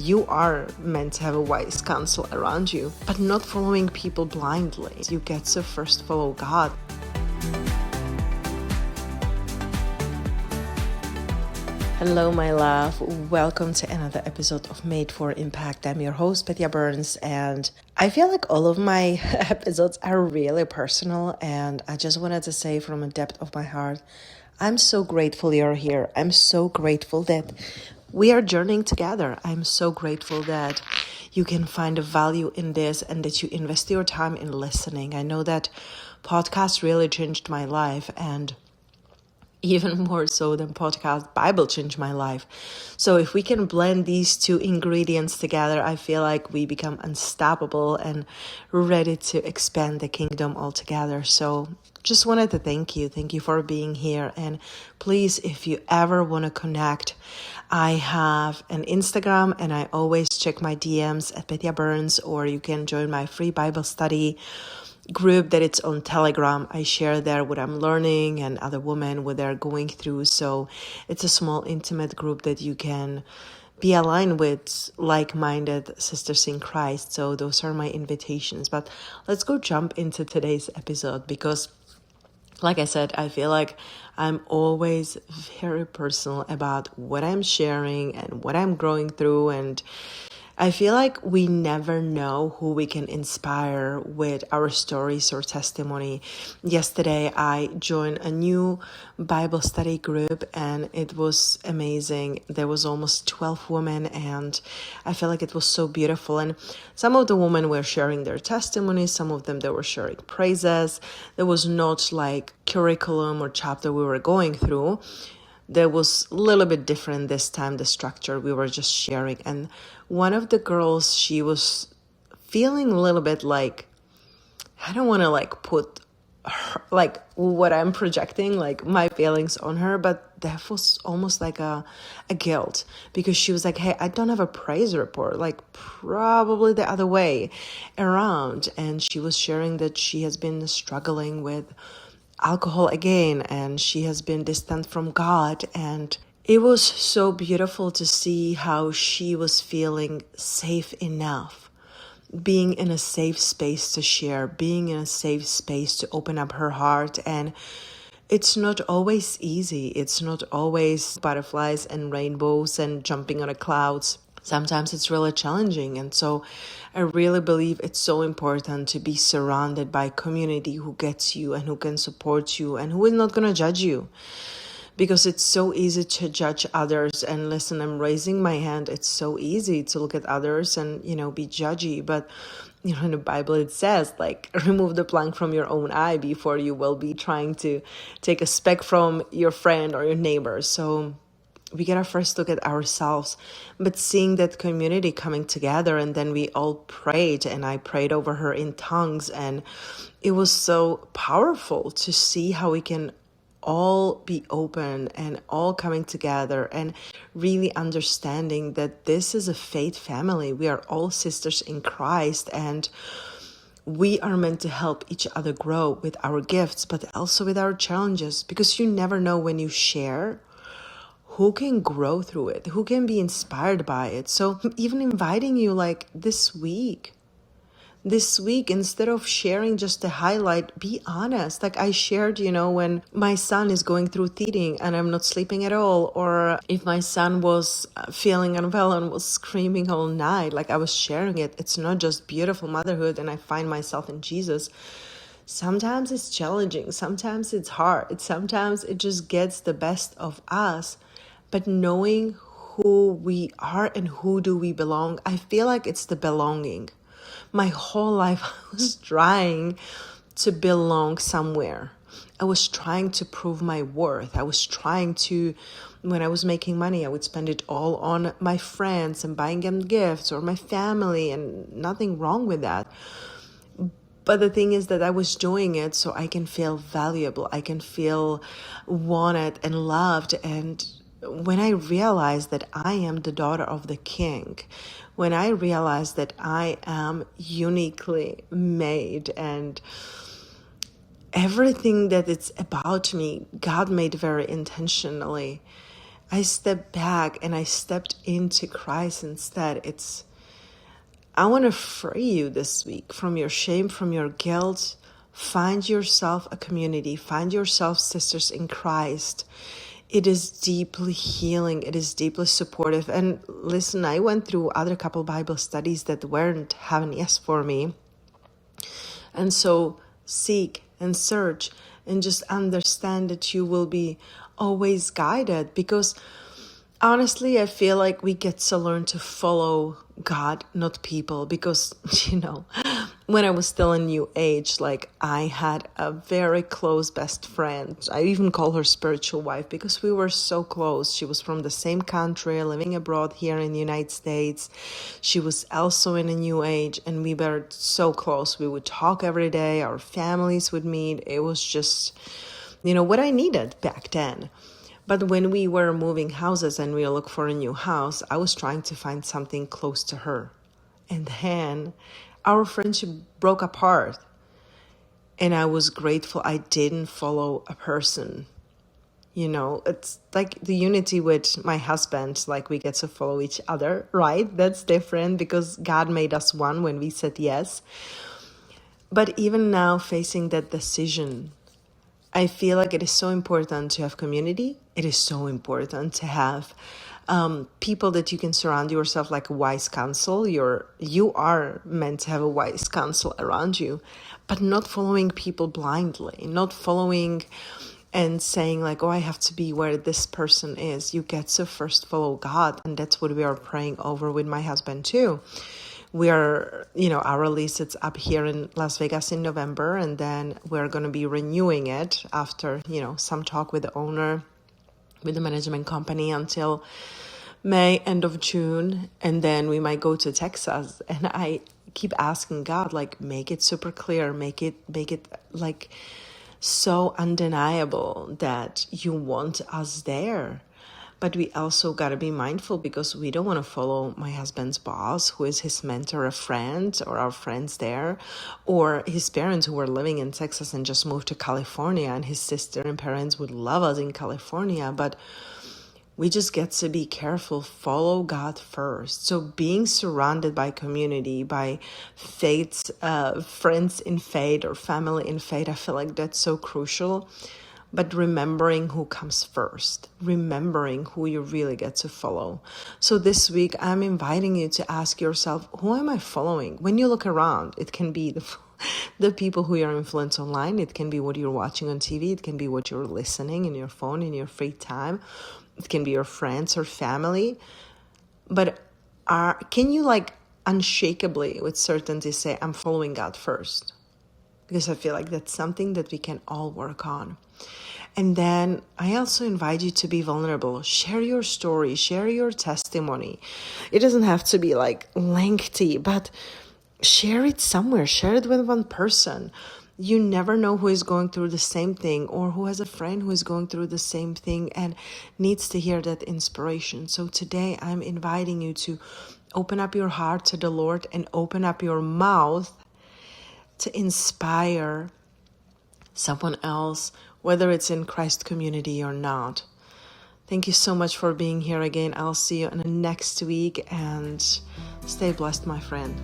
You are meant to have a wise counsel around you, but not following people blindly. You get to first follow God. Hello, my love. Welcome to another episode of Made for Impact. I'm your host, Petya Burns, and I feel like all of my episodes are really personal, and I just wanted to say from the depth of my heart, I'm so grateful you're here. I'm so grateful that we are journeying together. I'm so grateful that you can find a value in this and that you invest your time in listening. I know that podcast really changed my life, and even more so than podcast, Bible changed my life. So if we can blend these two ingredients together, I feel like we become unstoppable and ready to expand the kingdom altogether. So just wanted to thank you. Thank you for being here. And please, if you ever want to connect, I have an Instagram and I always check my DMs at Petya Burns, or you can join my free Bible study group that it's on Telegram. I share there what I'm learning and other women what they're going through. So it's a small intimate group that you can be aligned with like-minded sisters in Christ. So those are my invitations. But let's go jump into today's episode, because like I said, I feel like I'm always very personal about what I'm sharing and what I'm going through, and I feel like we never know who we can inspire with our stories or testimony. Yesterday, I joined a new Bible study group and it was amazing. There was almost 12 women and I feel like it was so beautiful. And some of the women were sharing their testimonies. Some of them, they were sharing praises. There was not like curriculum or chapter we were going through. There was a little bit different this time, the structure. We were just sharing. And one of the girls, she was feeling a little bit like, I don't want to like put her, like what I'm projecting, like my feelings on her, but that was almost like a guilt, because she was like, hey, I don't have a praise report, like probably the other way around. And she was sharing that she has been struggling with alcohol again, and she has been distant from God. And it was so beautiful to see how she was feeling safe enough, being in a safe space to share, being in a safe space to open up her heart. And it's not always easy. It's not always butterflies and rainbows and jumping on the clouds. Sometimes it's really challenging. And so I really believe it's so important to be surrounded by community who gets you and who can support you and who is not going to judge you. Because it's so easy to judge others. And listen, I'm raising my hand. It's so easy to look at others and, be judgy. But, in the Bible, it says, like, remove the plank from your own eye before you will be trying to take a speck from your friend or your neighbor. So we gotta first look at ourselves. But seeing that community coming together, and then we all prayed, and I prayed over her in tongues, and it was so powerful to see how we can all be open and all coming together and really understanding that this is a faith family. We are all sisters in Christ, and we are meant to help each other grow with our gifts, but also with our challenges, because you never know when you share who can grow through it, who can be inspired by it. So even inviting you like this week, instead of sharing just the highlight, be honest. Like I shared, when my son is going through teething and I'm not sleeping at all, or if my son was feeling unwell and was screaming all night, like I was sharing it. It's not just beautiful motherhood and I find myself in Jesus. Sometimes it's challenging. Sometimes it's hard. Sometimes it just gets the best of us. But knowing who we are and who do we belong, I feel like it's the belonging. My whole life I was trying to belong somewhere. I was trying to prove my worth. I was trying to, when I was making money, I would spend it all on my friends and buying them gifts, or my family, and nothing wrong with that. But the thing is that I was doing it so I can feel valuable. I can feel wanted and loved. And when I realized that I am the daughter of the King, when I realized that I am uniquely made and everything that it's about me, God made very intentionally, I stepped back and I stepped into Christ instead. I want to free you this week from your shame, from your guilt. Find yourself a community. Find yourself sisters in Christ. It is deeply healing. It is deeply supportive. And listen, I went through other couple Bible studies that weren't heaven yes for me. And so seek and search and just understand that you will be always guided, because honestly, I feel like we get to learn to follow God, not people, because, when I was still in New Age, like I had a very close best friend. I even call her spiritual wife because we were so close. She was from the same country, living abroad here in the United States. She was also in a New Age, and we were so close. We would talk every day. Our families would meet. It was just, what I needed back then. But when we were moving houses and we looked for a new house, I was trying to find something close to her. And then our friendship broke apart. And I was grateful I didn't follow a person. It's like the unity with my husband, like we get to follow each other, right? That's different because God made us one when we said yes. But even now, facing that decision, I feel like it is so important to have community. It is so important to have people that you can surround yourself, like a wise counsel. You are meant to have a wise counsel around you, but not following people blindly, not following and saying like, oh, I have to be where this person is. You get to first follow God. And that's what we are praying over with my husband too. We are, our lease is up here in Las Vegas in November, and then we're going to be renewing it after, some talk with the owner, with the management company until May, end of June. And then we might go to Texas. And I keep asking God, like, make it super clear, make it like so undeniable that you want us there. But we also got to be mindful because we don't want to follow my husband's boss, who is his mentor, a friend, or our friends there, or his parents who were living in Texas and just moved to California, and his sister and parents would love us in California. But we just get to be careful, follow God first. So being surrounded by community, by faith, friends in faith or family in faith, I feel like that's so crucial. But remembering who comes first, remembering who you really get to follow. So this week, I'm inviting you to ask yourself, who am I following? When you look around, it can be the people who you're influenced online. It can be what you're watching on TV. It can be what you're listening in your phone, in your free time. It can be your friends or family. But can you unshakably with certainty say, I'm following God first? Because I feel like that's something that we can all work on. And then I also invite you to be vulnerable. Share your story, share your testimony. It doesn't have to be lengthy, but share it somewhere. Share it with one person. You never know who is going through the same thing, or who has a friend who is going through the same thing and needs to hear that inspiration. So today I'm inviting you to open up your heart to the Lord and open up your mouth to inspire someone else, whether it's in Christ community or not. Thank you so much for being here again. I'll see you in the next week, and stay blessed, my friend.